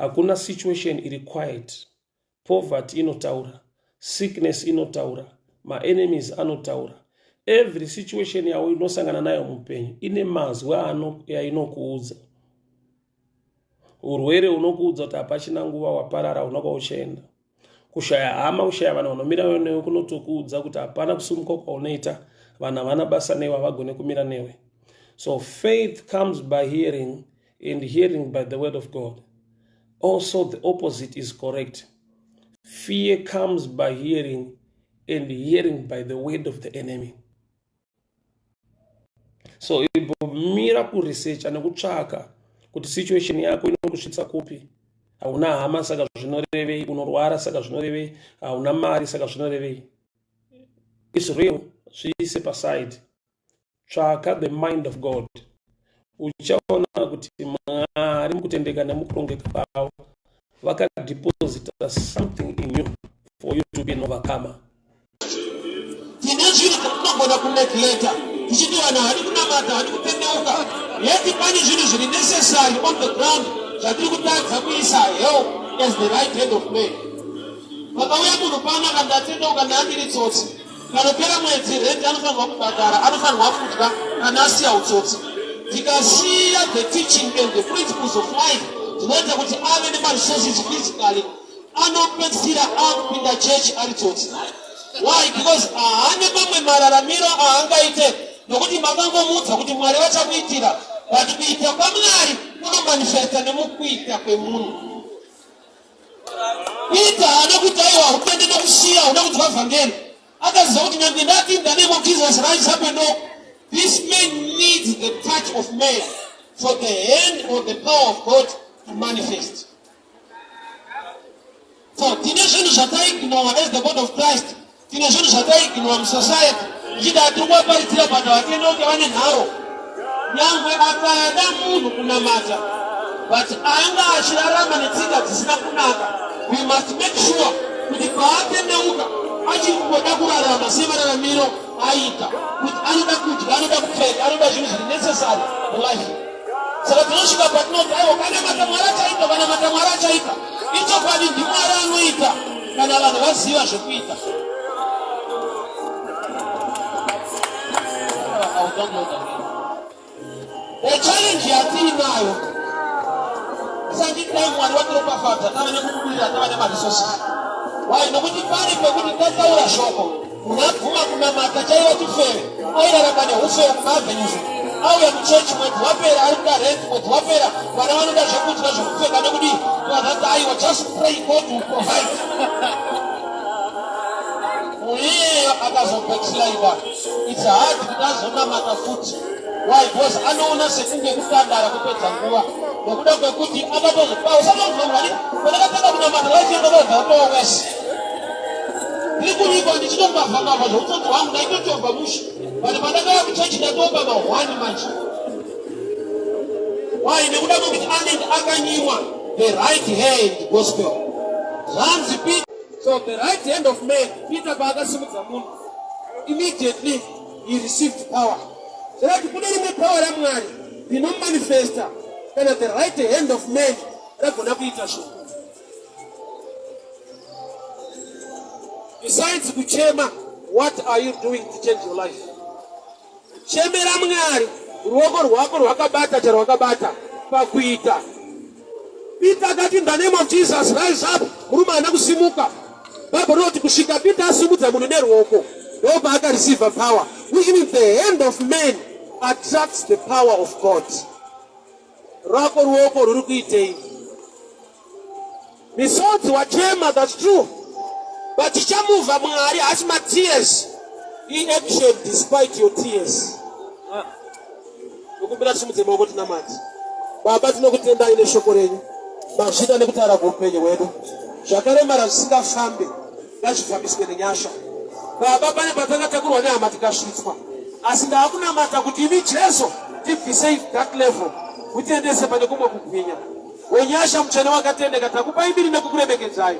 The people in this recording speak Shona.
Hakuna situation iri quiet. Poverty inotaura, sickness inotaura, my enemies anotaura. Every situation yawo inosangana nayo mupenyu ine mazwi yainokuudza. Urwere unokuudza kuti hapachina nguva waparara unobva uchienda. Kushaya hama, kushaya vanhu vanomira newe kunotokuudza kuti hapana kusumuka kwaunoita, vanhu havana basa newe, havagone kumira newe. So faith comes by hearing, and hearing by the word of God. Also the opposite is correct. Fear comes by hearing, and hearing by the word of the enemy. So ibomira kuresearch nekutsvaka kuti situation yako inokusvitsa kupi. Hauna hama saka zvinorevei, unorwara saka zvinorevei, hauna mari saka zvinorevei. It's real. Zviise paside. Tsvaka the mind of God. Uchaona kuti Mwari mukutendeka nemukurongeka kwavo vakadeposita something in you for you to be an overcomer. Necessary on the ground that you could help as the right hand of man. But I am going to find out that you know that it's also. Kanopera mwezi renti anofanirwa kubhadhara, anofanirwa kudya kana asiya utsotsi. Tikasiya the teaching and the principles of life, zvinoita kuti ave nemaresources physically, anopedzisira akupinda church ari tsotsi. Why? Because haane mamwe mararamiro aangaite nokuti makangomudza kuti Mwari vachakuitira, but kuita kwaMwari kunomanifesta nemukuita kwemunhu. Kuita haana kuti aiwa utende nokusiya, hauna kudya vhangeri. Others don't know that in the name of Jesus rise up and know this man needs the touch of man for the hand or the power of God to manifest. So, tination ignore as the body of Christ. Tination ignore society. Jida tuwa paritira bado atendo ke wane naro. Nyangwe akada munhu kunamata. But anga ashirarama netsika tisina kunaka. We must make sure kuti paatendeuka achikuda kurarama semararamiro aita kuti anoda kudya, anoda kupfeka, anoda zvinhu zviri necessary life. Saka tinosvika patinoti aiwa kana Mwari achaita, kana Mwari achaita, ichokwadi ndiMwari anoita kana vanhu vaziva zvekuita. The challenge yatiinayo isati dai Mwari watiropafadza tava nekubudirira, tava nemaresources. Why? Nokuti pani pekuti tataura shoko unaguma kunamata chaiva tifere airarama neufere kumavenyu auya muchechi mwedzi wapera ari kuda rent, mwedzi wapera vana vanoda zvekudya zvekupfeka nekuti vanhati aiwa just pray God will provide. Uye akazopekisira iva it's hard kuti azonamata futi. Why? Because anoona sekunge kutandara kupedza nguva nokuda kwekuti akatozopa usatonzwa Mwari panakatanga kunamata vachiendokozatoa wese ndikunyika ndichitombavhanga zveutsotsi hwangu ndaitotomba mushi but pandakaya kuchechi ndatomba ma1 manje. Why? Nekuda kwekuti anenge akanyiwa the right hand gospel. Zvanzi Peter. So the right hand of man, Peter paakasimudza munhu, immediately he received power. Zvakati kune rimwe power raMwari rinomanifesta kana the right hand of man ragona kuita shoko. Besides kuchema, what are you doing to change your life? Chemera Mwari, ruoko rwako rwakabata charwakabata pakuita. Peter akati in the name of Jesus rise up, murume haana kusimuka. Bible noti kusvika Peter asimudza munhu neruoko ndopa akareceive power. Which means the hand of man attracts the power of God. Rwako ruoko ruri kuitei. Misodzi wachema, that's true. But chichamuva Mwari has my tears. He action despite your tears. Ukumbira simudze maoko tinamati. Baba tinokutenda ine shoko renyu. Mazvida nekutara kweupenyu hwedu. Zvakaremara zvisingafambi ngazvifambiswe nenyasha. Baba pane patakatekurwa nehama tikasvitswa. Asi ndaakunamata kuti imi Jesu tibvise that level. Kutiendese pane kumwe kugwinya. Wenyasha mutsvene wakatendeka takupa imbiri nekukuremekedzai.